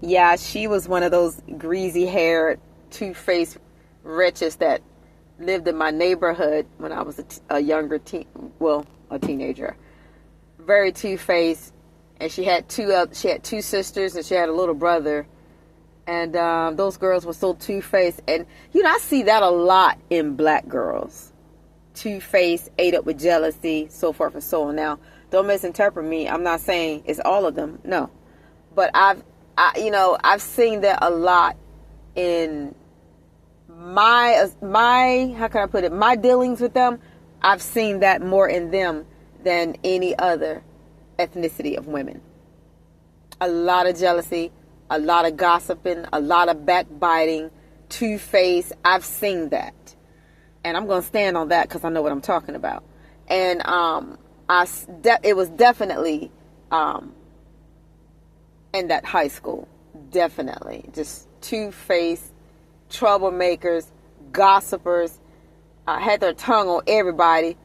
Yeah, she was one of those greasy-haired, two-faced wretches that lived in my neighborhood when I was a younger a teenager. Very two-faced, and she had two sisters, and she had a little brother. And those girls were so two-faced. And, I see that a lot in black girls. Two-faced, ate up with jealousy, so forth and so on. Now, don't misinterpret me. I'm not saying it's all of them. No. But I've seen that a lot in my how can I put it? My dealings with them. I've seen that more in them than any other ethnicity of women. A lot of jealousy, a lot of gossiping, a lot of backbiting, two-faced. I've seen that. And I'm going to stand on that because I know what I'm talking about. And it was definitely in that high school. Definitely. Just two-faced, troublemakers, gossipers, had their tongue on everybody.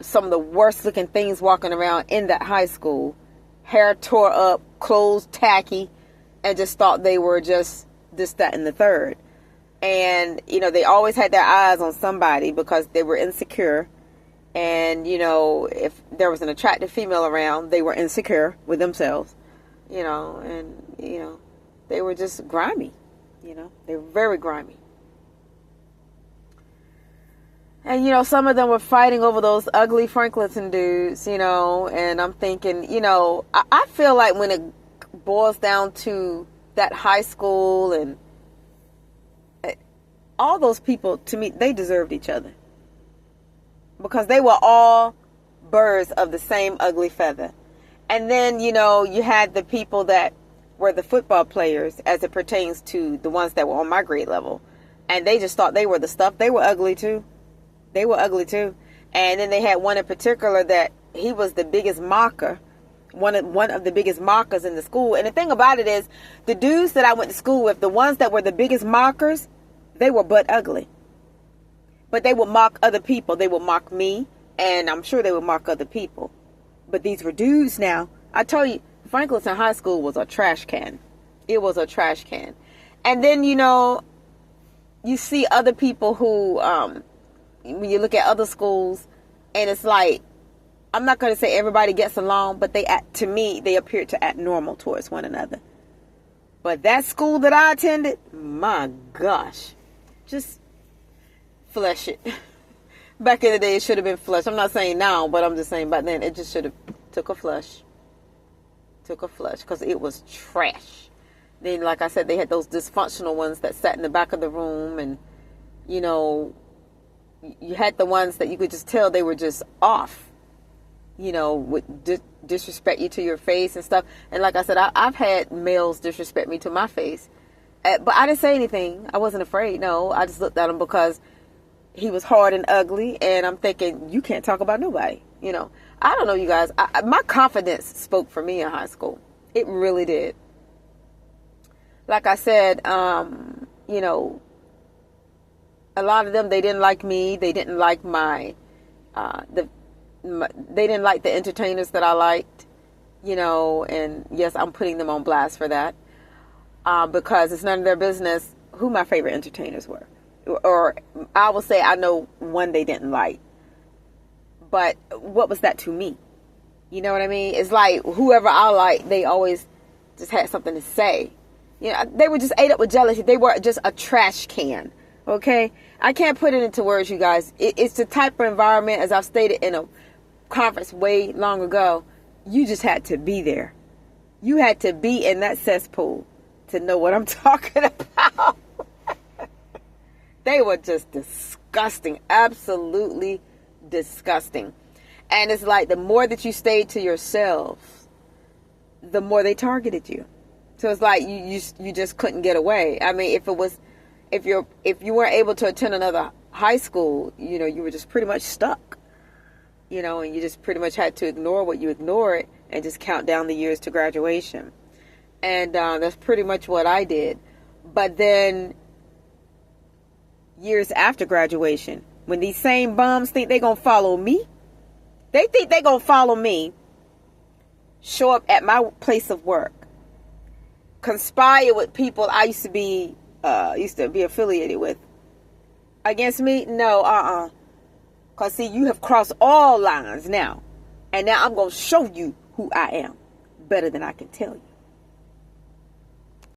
Some of the worst-looking things walking around in that high school. Hair tore up, clothes tacky, and just thought they were just this, that, and the third. And, they always had their eyes on somebody because they were insecure. And, if there was an attractive female around, they were insecure with themselves, and, they were just grimy, they were very grimy. And, some of them were fighting over those ugly Franklinton dudes, and I'm thinking, I feel like when it boils down to that high school and all those people, to me, they deserved each other. Because they were all birds of the same ugly feather. And then, you had the people that were the football players as it pertains to the ones that were on my grade level. And they just thought they were the stuff. They were ugly too. They were ugly too. And then they had one in particular that he was the biggest mocker. One of the biggest mockers in the school. And the thing about it is, the dudes that I went to school with, the ones that were the biggest mockers, they were butt ugly. But they would mock other people. They would mock me, and I'm sure they would mock other people. But these were dudes now. I tell you, Franklinton High School was a trash can. It was a trash can. And then, you see other people who, when you look at other schools, and it's like, I'm not going to say everybody gets along, but to me, they appear to act normal towards one another. But that school that I attended, my gosh, just flush it. Back in the day, it should have been flushed. I'm not saying now, but I'm just saying back then, it just should have took a flush. Took a flush, because it was trash. Then, like I said, they had those dysfunctional ones that sat in the back of the room, and, you had the ones that you could just tell they were just off. Would disrespect you to your face and stuff. And like I said, I've had males disrespect me to my face. But I didn't say anything. I wasn't afraid. No, I just looked at him because he was hard and ugly. And I'm thinking, you can't talk about nobody. I don't know, you guys. My confidence spoke for me in high school. It really did. Like I said, a lot of them, they didn't like me. They didn't like they didn't like the entertainers that I liked, and yes, I'm putting them on blast for that, because it's none of their business who my favorite entertainers were. Or I will say I know one they didn't like. But what was that to me? You know what I mean? It's like whoever I like, they always just had something to say. They were just ate up with jealousy. They were just a trash can. Okay? I can't put it into words, you guys. It's the type of environment, as I've stated in a conference way long ago, you just had to be there. You had to be in that cesspool to know what I'm talking about. They were just disgusting. Absolutely disgusting. And it's like the more that you stayed to yourself, the more they targeted you. So it's like you just couldn't get away. I mean, if you weren't able to attend another high school, you were just pretty much stuck. And you just pretty much had to ignore what you ignored and just count down the years to graduation. And that's pretty much what I did. But then years after graduation, when these same bums think they're going to follow me, they think they're going to follow me, show up at my place of work, conspire with people I used to be affiliated with against me. No, Because see, you have crossed all lines now. And now I'm going to show you who I am better than I can tell you.